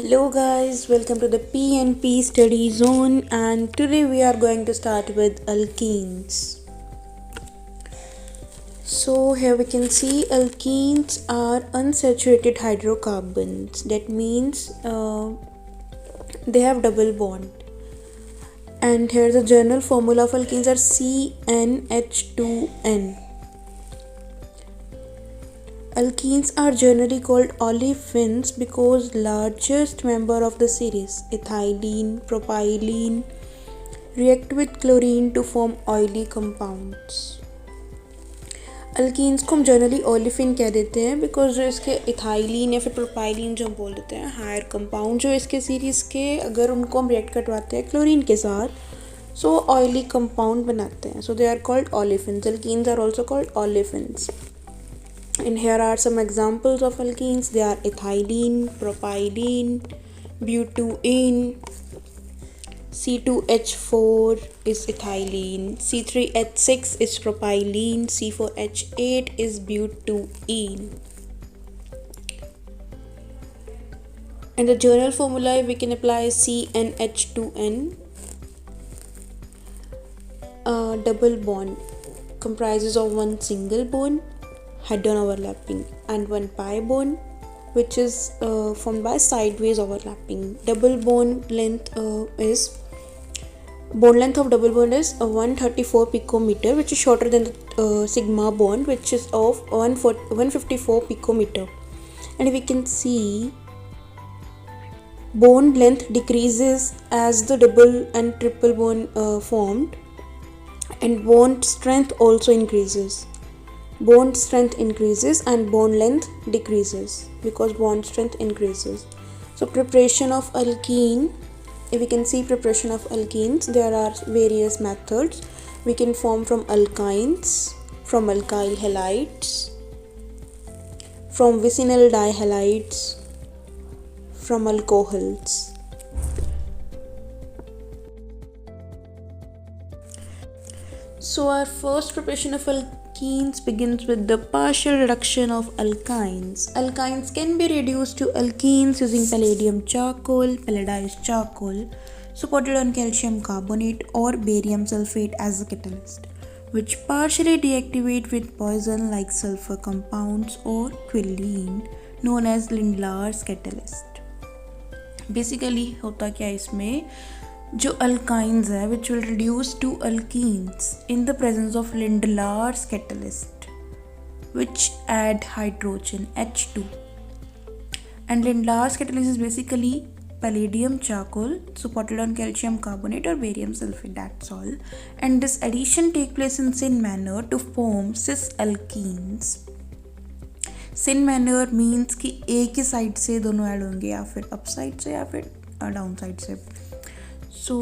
Hello guys, welcome to the PNP study zone, and today we are going to start with alkenes. So here we can see alkenes are unsaturated hydrocarbons. That means they have double bond. And here the general formula of alkenes are CnH2n. Alkenes are generally called olefins because largest member of the series, ethylene, propylene, react with chlorine to form oily compounds. Alkenes को हम generally olefin कह देते हैं because जो इसके ethylene या फिर propylene जो हम बोल देते हैं हायर कंपाउंड जो इसके सीरीज़ के अगर उनको हम रिएक्ट करवाते हैं क्लोरीन के साथ सो ऑयली कंपाउंड बनाते हैं. So they are called olefins. Alkenes are also called olefins. And here are some examples of alkenes. They are ethylene, propylene, butene, C2H4 is ethylene, C3H6 is propylene, C4H8 is butene. And the general formula we can apply CnH2n. A double bond comprises of one single bond, head-on overlapping, and one pi bond which is formed by sideways overlapping. Double bond length of double bond is 134 picometer, which is shorter than the sigma bond, which is of 154 picometer. And we can see bond length decreases as the double and triple bond formed, and bond strength also increases. Bond strength increases and bond length decreases because bond strength increases. So preparation of alkene, if we can see preparation of alkenes, there are various methods. We can form from alkynes, from alkyl halides, from vicinal dihalides, from alcohols. So our first preparation of alkenes begins with the partial reduction of alkynes. Alkynes can be reduced to alkenes using palladium charcoal, palladized charcoal, supported on calcium carbonate or barium sulfate as a catalyst, which partially deactivate with poison like sulfur compounds or quinine, known as Lindlar's catalyst. Basically होता क्या इसमें जो alkynes है which will reduce to alkenes in the presence of Lindlar's catalyst which add hydrogen H2. And Lindlar's catalyst is basically palladium charcoal supported on calcium carbonate or barium sulfate, that's all. And this addition take place in syn manner to form cis alkenes. Syn manner means कि एक ही side से दोनों add होंगे या फिर up side से या फिर डाउन साइड से. So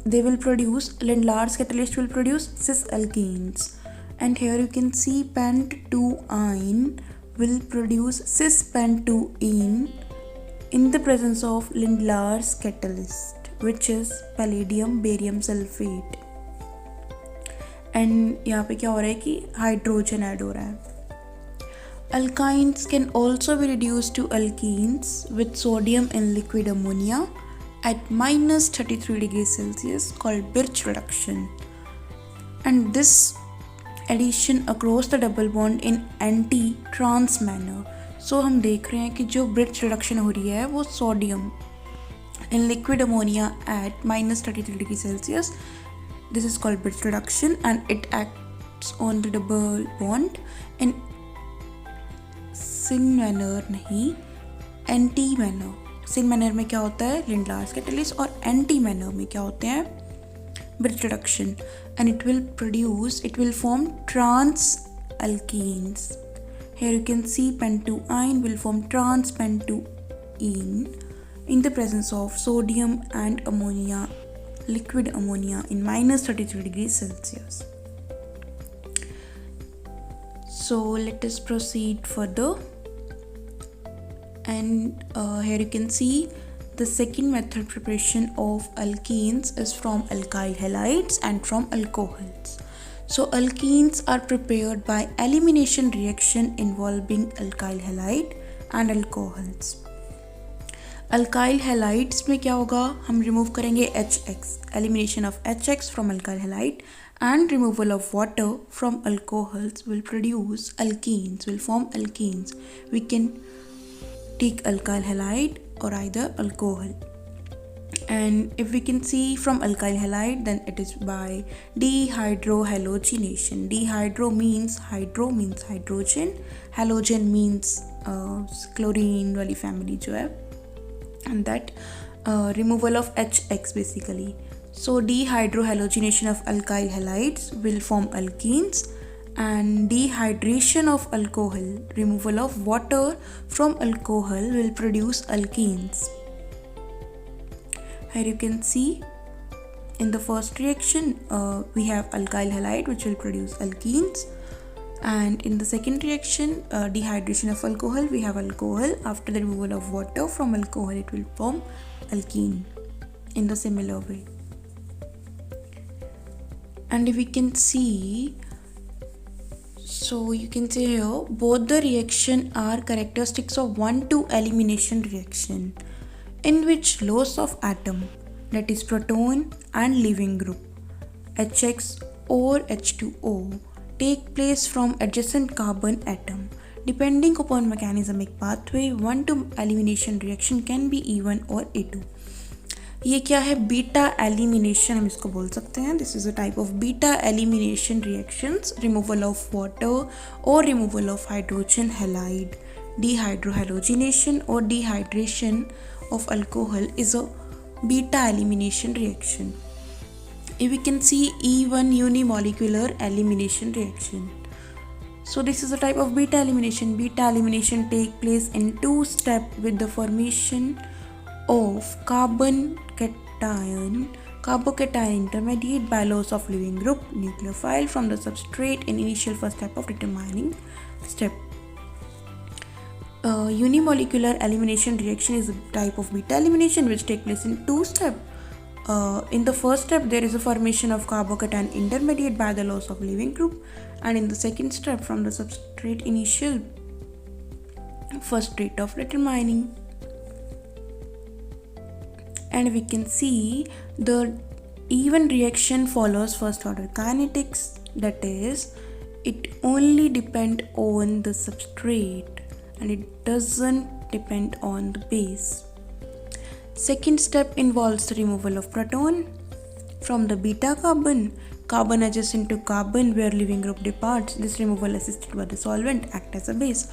they will produce, Lindlar's catalyst will produce cis alkenes, and here you can see pent2-ine will produce cis pent2-ene in the presence of Lindlar's catalyst which is palladium barium sulfate. And यहाँ पे क्या हो रहा है कि hydrogen add हो रहा है. Alkynes can also be reduced to alkenes with sodium in liquid ammonia at minus 33 degrees Celsius called Birch reduction, and this addition across the double bond in anti-trans manner. So हम देख रहे हैं कि जो Birch reduction हो रही है वो sodium in liquid ammonia at minus 33 degrees Celsius. This is called Birch reduction and it acts on the double bond in syn manner नहीं anti manner. सिन मैनर में क्या होता है लिंडलार्स कैटलिस्ट और एंटी मैनर में क्या होते हैं Birch reduction, and it will form trans alkenes. Here you can see pent2-ine will form trans pent2-ene in the presence of sodium and ammonia, liquid ammonia in minus 33 degrees Celsius. So let us proceed further. And here you can see the second method preparation of alkenes is from alkyl halides and from alcohols. So alkenes are prepared by elimination reaction involving alkyl halide and alcohols. Alkyl halides में क्या होगा, हम remove करेंगे HX, elimination of HX from alkyl halide and removal of water from alcohols will produce alkenes, will form alkenes. We can take alkyl halide or either alcohol. And if we can see from alkyl halide, then it is by dehydrohalogenation. Dehydro means hydrogen, halogen means chlorine वाली family जो है, and that removal of HX basically. So dehydrohalogenation of alkyl halides will form alkenes, and dehydration of alcohol, removal of water from alcohol, will produce alkenes. Here you can see in the first reaction we have alkyl halide which will produce alkenes, and in the second reaction dehydration of alcohol, we have alcohol. After the removal of water from alcohol, it will form alkene in the similar way. And if we can see, so you can say here both the reaction are characteristics of 1,2 elimination reaction in which loss of atom, that is proton and leaving group HX or H2O, take place from adjacent carbon atom. Depending upon mechanismic pathway, 1,2 elimination reaction can be E1 or E2. ये क्या है, beta elimination हम इसको बोल सकते हैं. This is a type of beta elimination reactions, removal of water और removal of hydrogen halide. डिहाइड्रोहैलोजिनेशन और dehydration of alcohol is a beta elimination reaction. If we can see E1 unimolecular elimination reaction. So this is a type of beta elimination. Beta elimination take place in two steps with the formation of carbocation intermediate by loss of leaving group nucleophile from the substrate in initial first step of determining step. Unimolecular elimination reaction is a type of beta elimination which take place in two steps. In the first step there is a formation of carbocation intermediate by the loss of leaving group, and in the second step from the substrate initial first rate of determining. And we can see the even reaction follows first order kinetics, that is it only depend on the substrate and it doesn't depend on the base. Second step involves the removal of proton from the beta carbon adjacent to carbon where leaving group departs. This removal assisted by the solvent act as a base.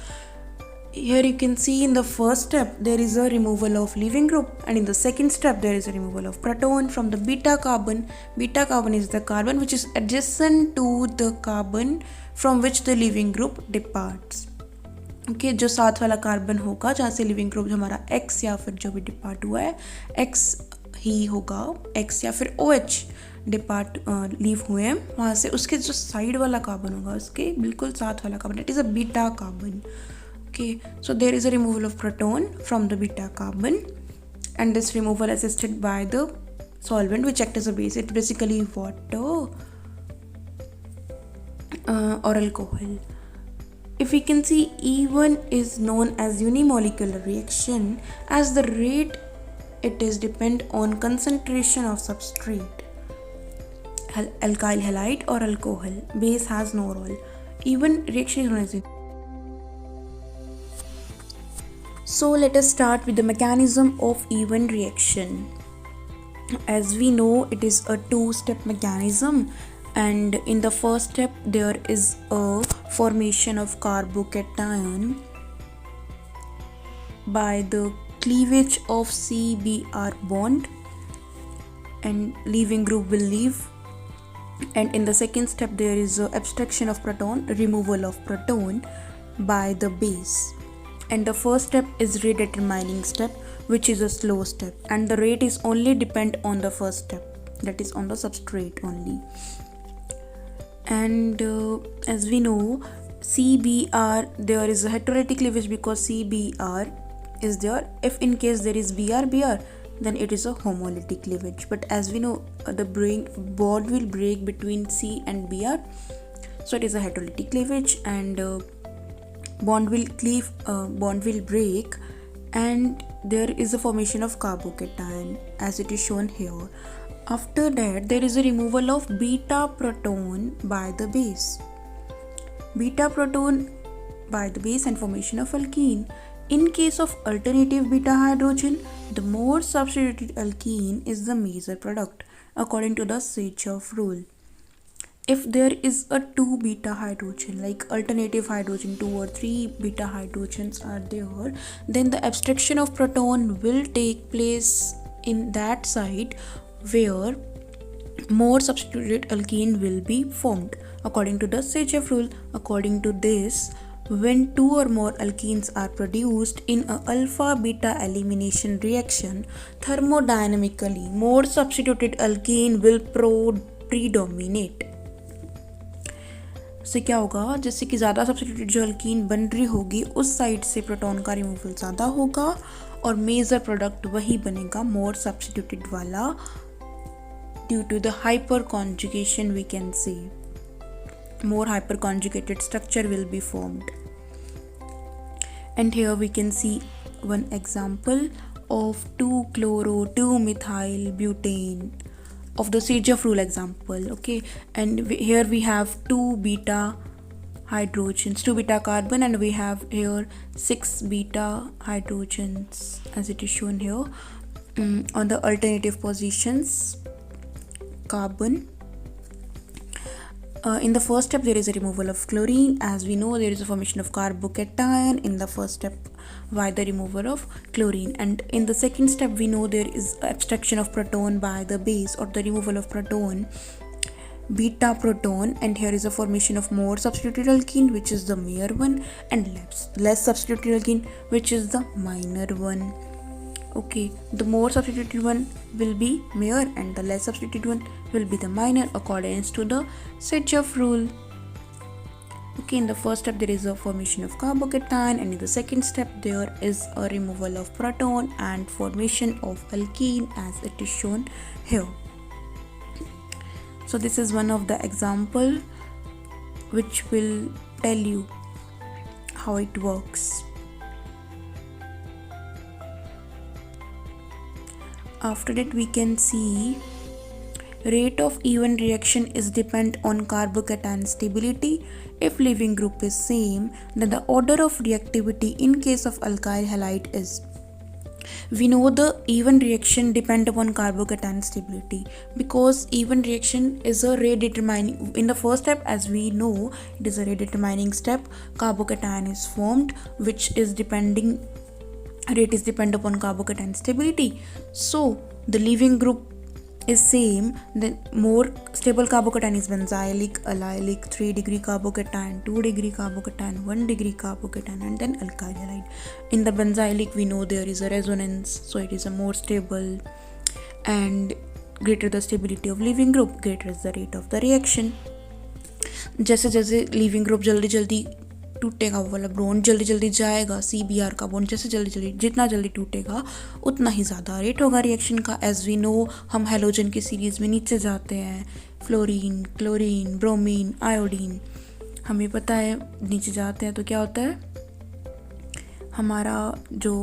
Here you can see in the first step there is a removal of leaving group, and in the second step there is a removal of proton from the beta carbon. Beta carbon is the carbon which is adjacent to the carbon from which the leaving group departs. Okay, जो साथ वाला carbon होगा जहाँ से leaving group हमारा X या फिर जो भी डिपार्ट हुआ है X ही होगा, X या फिर OH डिपार्ट लीव हुए हैं वहाँ से, उसके जो साइड वाला कार्बन होगा उसके बिल्कुल साथ वाला carbon, it is a beta carbon. Okay, so there is a removal of proton from the beta carbon, and this removal assisted by the solvent which act as a base. It's basically water or alcohol. If we can see, E1 is known as unimolecular reaction as the rate it is depend on concentration of substrate, alkyl halide or alcohol. Base has no role. Even reaction is known as. So let us start with the mechanism of E1 reaction. As we know, it is a two-step mechanism, and in the first step there is a formation of carbocation by the cleavage of CBr bond, and leaving group will leave. And in the second step there is a abstraction of proton, removal of proton by the base. And the first step is rate determining step, which is a slow step, and the rate is only depend on the first step, that is on the substrate only. And as we know, CBr, there is a heterolytic cleavage because CBr is there. If in case there is Br, then it is a homolytic cleavage. But as we know, the bond will break between C and Br, so it is a heterolytic cleavage, and bond will break and there is a formation of carbocation as it is shown here. After that, there is a removal of beta proton by the base. Beta proton by the base and formation of alkene. In case of alternative beta hydrogen, the more substituted alkene is the major product according to the Kirchhoff rule. If there is a 2 beta hydrogen, like alternative hydrogen, 2 or 3 beta hydrogens are there, then the abstraction of proton will take place in that site where more substituted alkene will be formed according to the Kirchhoff rule. According to this, when 2 or more alkenes are produced in a alpha beta elimination reaction, thermodynamically more substituted alkene will predominate. से क्या होगा, जैसे कि ज़्यादा substituted जो alkyne बन रही होगी उस साइड से प्रोटॉन का रिमूवल ज़्यादा होगा और मेजर प्रोडक्ट वही बनेगा मोर सब्स्टिट्यूटेड वाला. Due to the hyperconjugation we can see more hyperconjugated structure will be formed. And here we can see one example of 2-chloro-2-methyl butane of the Kirchhoff rule example. Okay, and here we have 2 beta hydrogens, 2 beta carbon, and we have here 6 beta hydrogens as it is shown here. On the alternative positions, carbon. In the first step, there is a removal of chlorine. As we know, there is a formation of carbocation in the first step by the removal of chlorine. And in the second step, we know there is abstraction of proton by the base or the removal of proton, beta proton. And here is a formation of more substituted alkene, which is the major one, and less substituted alkene, which is the minor one. Okay, the more substituted one will be major and the less substituted one will be the minor according to the Kirchhoff rule. Okay, in the first step there is a formation of carbocation, and in the second step there is a removal of proton and formation of alkene as it is shown here. So this is one of the example which will tell you how it works. After that, we can see rate of even reaction is depend on carbocation stability. If leaving group is same, then the order of reactivity in case of alkyl halide is. We know the even reaction depend upon carbocation stability because even reaction is a rate determining. In the first step, as we know, it is a rate determining step. Carbocation is formed, which is rate is depend upon carbocation stability. So the leaving group is same, then more stable carbocation is benzylic, allylic, 3 degree carbocation, 2 degree carbocation, 1 degree carbocation, and then alkyl halide. In the benzylic, we know there is a resonance, so it is a more stable, and greater the stability of leaving group, greater is the rate of the reaction. जैसे जैसे leaving group जल्दी जल्दी टूटेगा, वो वाला bond जल्दी जल्दी जाएगा, CBr का बॉन्ड जैसे जल्दी जितना जल्दी टूटेगा उतना ही ज़्यादा रेट होगा रिएक्शन का. एज वी नो, हम हेलोजन की सीरीज़ में नीचे जाते हैं, फ्लोरीन, क्लोरीन, ब्रोमीन, आयोडीन, हमें पता है नीचे जाते हैं तो क्या होता है, हमारा जो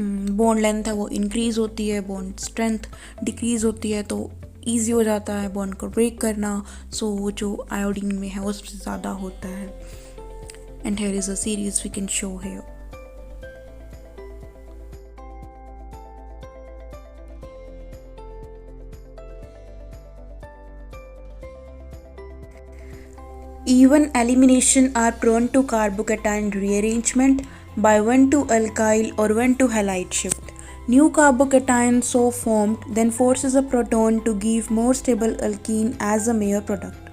बॉन्ड लेंथ है वो इंक्रीज़ होती है, बॉन्ड स्ट्रेंथ डिक्रीज़ होती है, तो ईजी हो जाता है बॉन्ड को ब्रेक करना. सो जो आयोडीन में है उससे ज़्यादा होता है. And here is a series we can show here. Even elimination are prone to carbocation rearrangement by 1 to alkyl or 1 to halide shift. New carbocation so formed then forces a proton to give more stable alkene as a major product.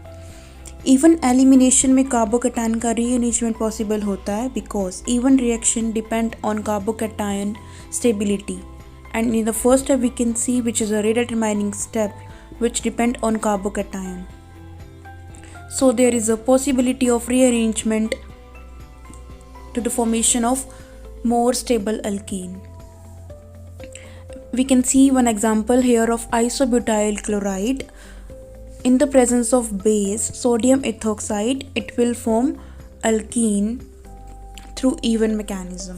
Even elimination में carbocation का rearrangement possible होता है because even reaction depend on carbocation stability, and in the first step we can see which is a rate determining step which depend on carbocation. So there is a possibility of rearrangement to the formation of more stable alkene. We can see one example here of isobutyl chloride. In the presence of base sodium ethoxide, it will form alkene through even mechanism.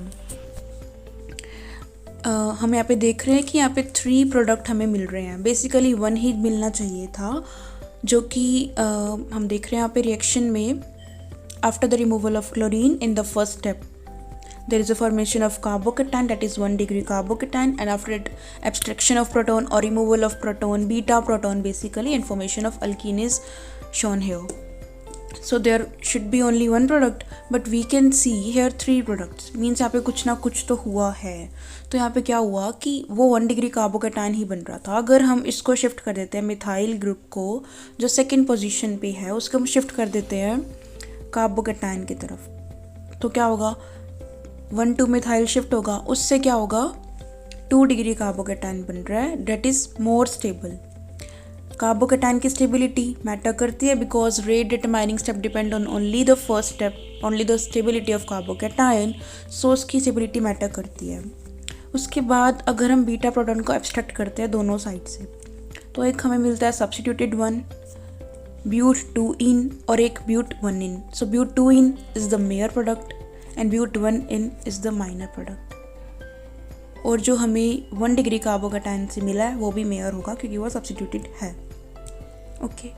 हम यहाँ पे देख रहे हैं कि यहाँ पे 3 product हमें मिल रहे हैं. बेसिकली 1 ही मिलना चाहिए था, जो कि हम देख रहे हैं यहाँ पे रिएक्शन में after the removal of chlorine in the first step there is a formation of carbocation, that is 1 degree carbocation, and after it abstraction of proton or removal of proton, beta proton basically, and formation of alkene is shown here. So there should be only one product, but we can see here 3 products, means यहाँ पे कुछ ना कुछ तो हुआ है. तो यहाँ पे क्या हुआ कि वो 1 डिग्री कार्बोकेटाइन ही बन रहा था. अगर हम इसको शिफ्ट कर देते हैं मिथाइल ग्रुप को, जो सेकेंड पोजीशन पे है, उसको हम शिफ्ट कर देते हैं कार्बोकेटाइन की तरफ, तो क्या होगा, 1 to मिथाइल शिफ्ट होगा, उससे क्या होगा, 2 डिग्री कार्बोकेटाइन बन रहा है, that is more stable. Carbocation की स्टेबिलिटी मैटर करती है because rate determining step depend on only the first step, only the stability of carbocation, so उसकी स्टेबिलिटी मैटर करती है. उसके बाद अगर हम बीटा प्रोटॉन को एब्स्ट्रैक्ट करते हैं दोनों साइड से, तो एक हमें मिलता है सब्स्टिट्यूटेड 1 ब्यूट 2 इन और एक but 1 ene. So but 2 ene is the major product and but 1 ene is the minor product. और जो हमें 1 डिग्री कार्बोकेटाइन से मिला है वो भी मेयर होगा क्योंकि वो सब्स्टिट्यूटेड है. Okay,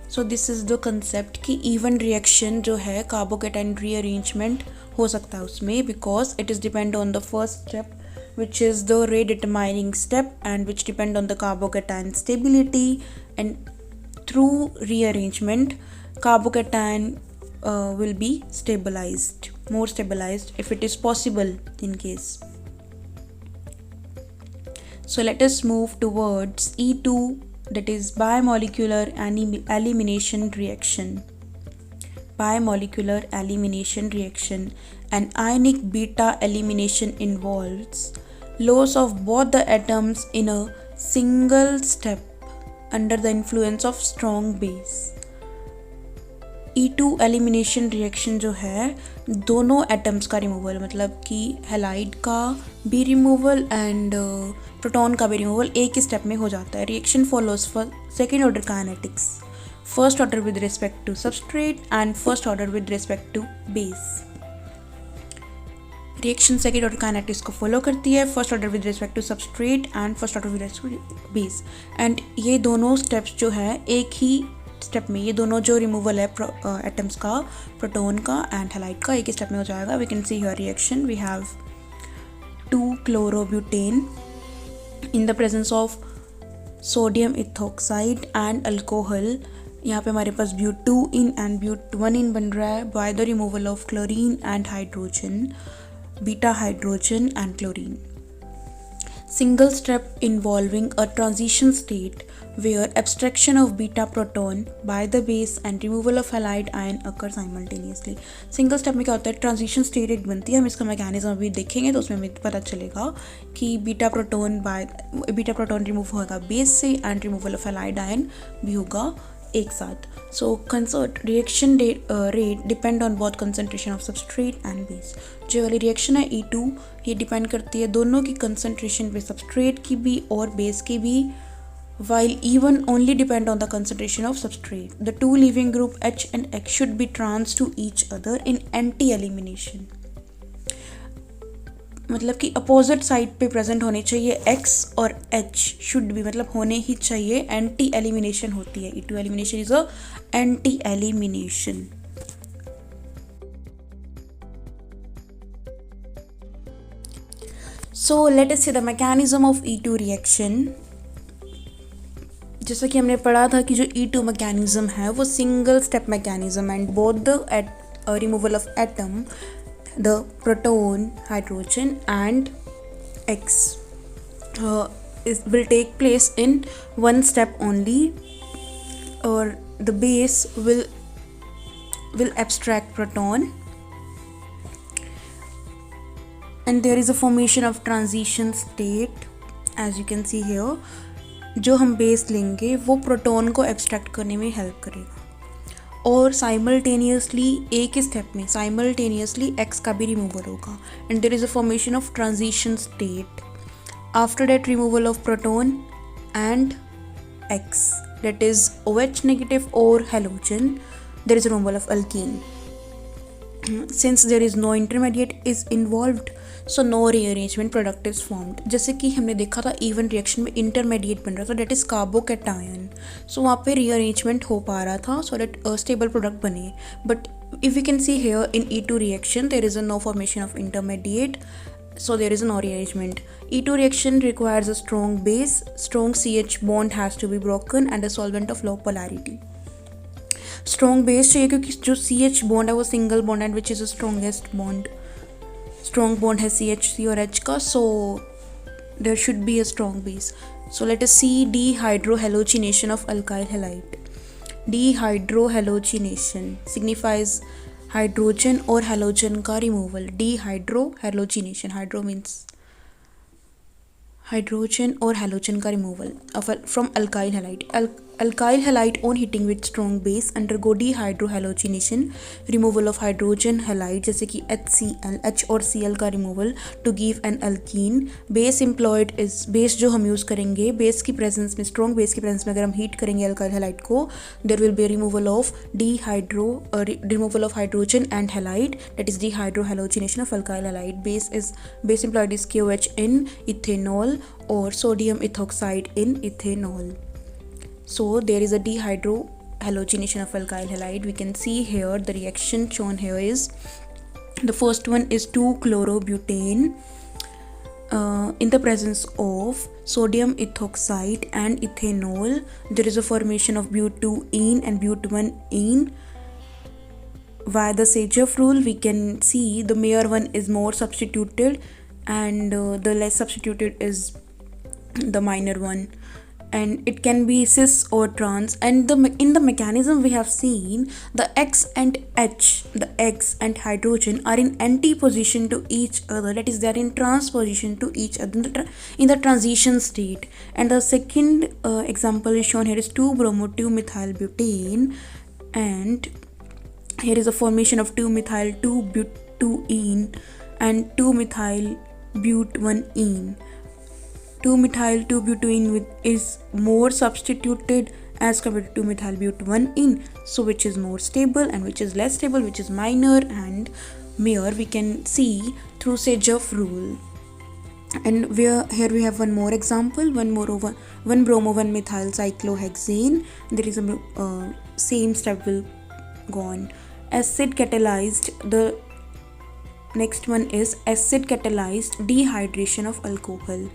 so this is the concept कि इवन रिएक्शन जो है कार्बोकेटाइन रीअरेंजमेंट हो सकता है उसमें, because it is depend on the first step which is the rate determining step and which depend on the carbocation stability, and through rearrangement carbocation will be stabilized, more stabilized if it is possible in case. So let us move towards E2, that is bimolecular elimination reaction. Bimolecular elimination reaction. An ionic beta elimination involves loss of both the atoms in a single step under the influence of strong base. E2 elimination reaction जो है दोनों atoms का removal, मतलब कि halide का भी removal and proton का भी रिमूवल एक ही स्टेप में हो जाता है. Reaction follows for second order kinetics, first order with respect to substrate and first order with respect to base. Reaction second order kinetics को फॉलो करती है, first order with respect to substrate and first order with respect to base. And ये दोनों steps जो है एक ही step में, ये दोनों जो रिमूवल है एटम्स का, प्रोटॉन का एंड हैलाइड का, एक ही स्टेप में हो जाएगा. We can see here reaction, we have 2 chlorobutain in the presence of sodium ethoxide and alcohol. यहाँ पे हमारे पास ब्यूट 2 इन एंड ब्यूट 1 इन बन रहा है by the removal of chlorine and hydrogen, beta hydrogen and chlorine. Single step involving a transition state where abstraction of beta proton by the base and removal of halide ion occur simultaneously. Single step में क्या होता है, transition state एक बनती है, हम इसका mechanism अभी देखेंगे तो उसमें हमें पता चलेगा कि बीटा प्रोटॉन रिमूव होगा बेस से and removal of halide ion भी होगा एक साथ. So reaction rate depend on both concentration of substrate and base. जो वाली रिएक्शन है E2, ये डिपेंड करती है दोनों की कंसनट्रेशन पे, सबस्ट्रेट की भी और बेस की भी, while E1 only depend on the concentration of substrate. The two leaving group H and X should be trans to each other in anti-elimination. मतलब कि अपोजिट साइड पे प्रेजेंट होने चाहिए X और H शुड भी, मतलब होने ही चाहिए. एंटी एलिमिनेशन होती है, E2 elimination is a anti elimination. So let us see the mechanism of E2 reaction. जैसा कि हमने पढ़ा था कि जो E2 मैकेनिज्म है वो single step mechanism and both the removal of atom, the proton, hydrogen and X will take place in one step only, or the base will abstract proton and there is a formation of transition state as you can see here. जो हम base लेंगे वो proton को abstract करने में help करेगा और simultaneously एक ही स्टेप में साइमल्टेनियसली एक्स का भी रिमूवल होगा and there is a formation of transition state. After that removal of proton and X, that is OH negative or halogen, there is a removal of alkene. Since there is no intermediate is involved, so no rearrangement product is formed. जैसे कि हमने देखा था E one reaction में intermediate बन रहा था, date is carbocation. सो वहाँ पे रीअरेंजमेंट हो पा रहा था सो दैट स्टेबल प्रोडक्ट बने. But if you can see here in E2 reaction there is a no formation of intermediate, so there is no rearrangement. E2 reaction requires a strong base, strong CH bond has to be broken and a solvent of low polarity. Strong base चाहिए क्योंकि जो CH bond है वो single bond and which is the strongest bond. Strong bond है CH और H का, so there should be a strong base. So let us see dehydrohalogenation of alkyl halide. Dehydrohalogenation signifies hydrogen और halogen का removal. dehydrohalogenation, hydro means hydrogen और halogen का removal from alkyl halide. Alkyl halide on heating with strong base undergo dehydrohalogenation, removal of hydrogen halide जैसे कि HCl, H और Cl का removal to give an alkene. Base employed is, base जो हम use करेंगे base की presence में, strong base की प्रेजेंस में अगर हम हीट करेंगे अल्काइल हैलाइड को, there will be removal of removal of hydrogen and halide, that is dehydrohalogenation of alkyl halide. Base employed is KOH in ethanol or sodium ethoxide in ethanol. So there is a dehydrohalogenation of alkyl halide. We can see here the reaction shown here is the first one is 2-chlorobutane in the presence of sodium ethoxide and ethanol. There is a formation of but2ene and but1ene. Via the Sajoff rule we can see the Mayer one is more substituted and the less substituted is the minor one, and it can be cis or trans. And in the mechanism we have seen the X and H, the X and hydrogen are in anti-position to each other, that is they are in transposition to each other in the transition state. And the second example is shown here is 2-bromo-2-methylbutane, and here is a formation of 2-methyl-2-but2ene and 2-methyl-but1ene. 2-methyl-2-but2ene is more substituted as compared to 2-methyl-but1ene, so which is more stable and which is less stable, which is minor and Mayer we can see through Sajoff rule. And here we have one more example, 1-bromo-1-methyl cyclohexane. There is a same step will go on. Acid catalyzed, the next one is acid catalyzed dehydration of alcohol,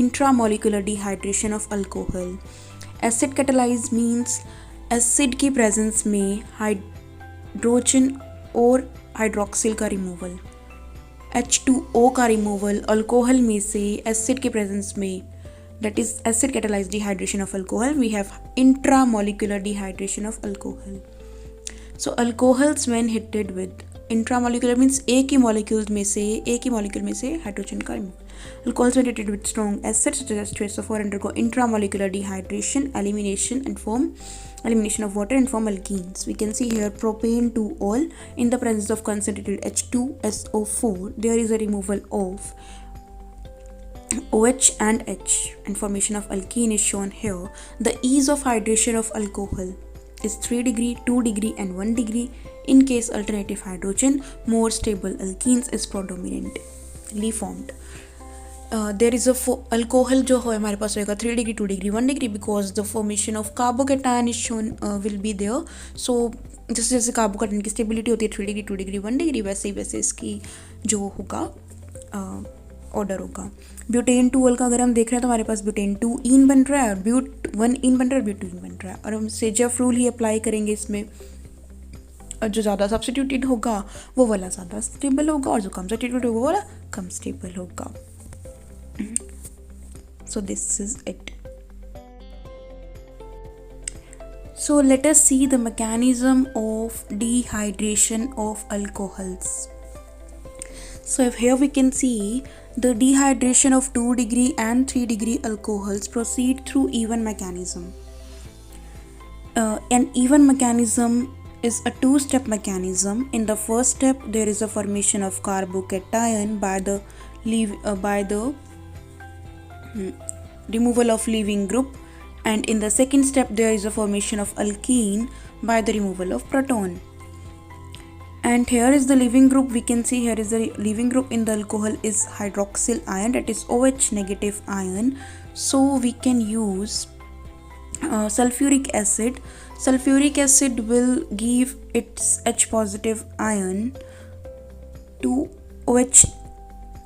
intramolecular dehydration of alcohol. Acid catalyzed means acid की presence में hydrogen और hydroxyl का removal, H2O का removal alcohol में से acid के presence में, that is acid catalyzed dehydration of alcohol. We have intramolecular dehydration of alcohol. So alcohols when heated with, intramolecular means एक ही मॉलिक्यूल में से हाइड्रोजन का removal. Alcohols when heated with strong acids such as H2SO4 undergo intramolecular dehydration, elimination of water and form alkenes. We can see here propane 2-ol in the presence of concentrated H2SO4 there is a removal of OH and H and formation of alkene is shown here. The ease of hydration of alcohol is 3 degree, 2 degree and 1 degree. In case alternative hydrogen, more stable alkenes is predominantly formed. There is a alcohol जो हो हमारे पास होगा 3 degree, 2 degree, 1 degree because the formation of carbocation is shown will be there. So जैसे जैसे carbocation की stability होती है 3 degree, 2 degree, 1 degree, वैसे इसकी जो होगा ऑर्डर होगा. ब्यूटेन 2-ol का अगर हम देख रहे हैं तो हमारे पास ब्यूटेन 2-ene बन रहा है और but1ene बन रहा है और but2ene बन रहा है, और हम सेजफ रूल ही अप्लाई करेंगे इसमें, और जो ज़्यादा सब्स्टिट्यूटेड होगा वो वाला ज़्यादा स्टेबल होगा और जो कम सब्स्टिट्यूटेड होगा वो वाला कम स्टेबल होगा. So this is it. So let us see the mechanism of dehydration of alcohols. So if here we can see the dehydration of 2 degree and 3 degree alcohols proceed through even mechanism. An even mechanism is a two-step mechanism. In the first step there is a formation of carbocation by the removal of leaving group, and in the second step there is a formation of alkene by the removal of proton. And here is the leaving group. We can see here is the leaving group in the alcohol is hydroxyl ion, that is OH negative ion. So we can use sulfuric acid. Sulfuric acid will give its H positive ion to OH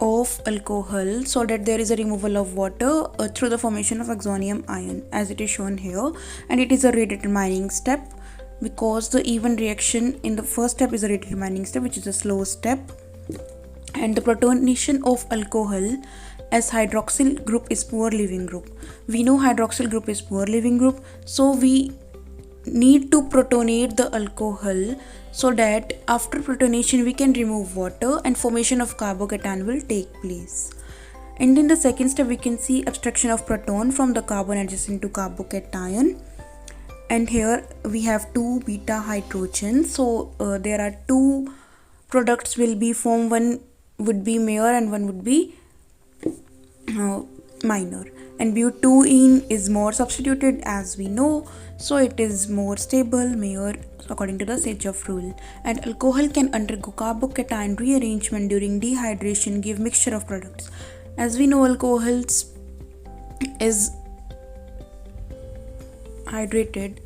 of alcohol, so that there is a removal of water through the formation of oxonium ion, as it is shown here. And it is a rate determining step, because the even reaction in the first step is a rate determining step, which is a slow step. And the protonation of alcohol as hydroxyl group is poor leaving group. We know hydroxyl group is poor leaving group, so we need to protonate the alcohol, so that after protonation we can remove water and formation of carbocation will take place. And in the second step we can see abstraction of proton from the carbon adjacent to carbocation. And here we have two beta hydrogens, so there are two products will be formed. One would be major and one would be minor. And butene is more substituted, as we know, so it is more stable, major, according to the Sechov rule. And alcohol can undergo carbocation rearrangement during dehydration, give mixture of products. As we know, alcohols is hydrated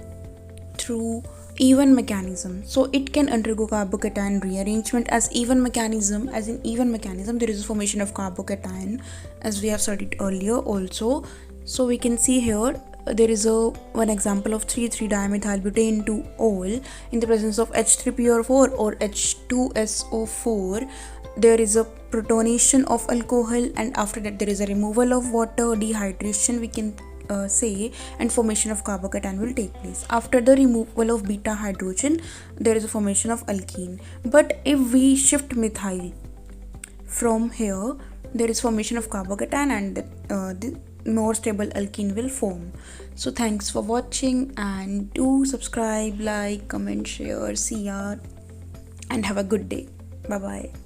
through even mechanism, so it can undergo carbocation rearrangement as even mechanism. As in even mechanism, there is a formation of carbocation, as we have studied earlier also. So we can see here there is a one example of 3,3-dimethyl-butane 2-ol in the presence of H3PO4 or H2SO4. There is a protonation of alcohol, and after that there is a removal of water, dehydration we can say, and formation of carbocation will take place. After the removal of beta hydrogen, there is a formation of alkene. But if we shift methyl from here, there is formation of carbocation, and the more stable alkene will form. So thanks for watching, and do subscribe, like, comment, share. See ya and have a good day. Bye bye.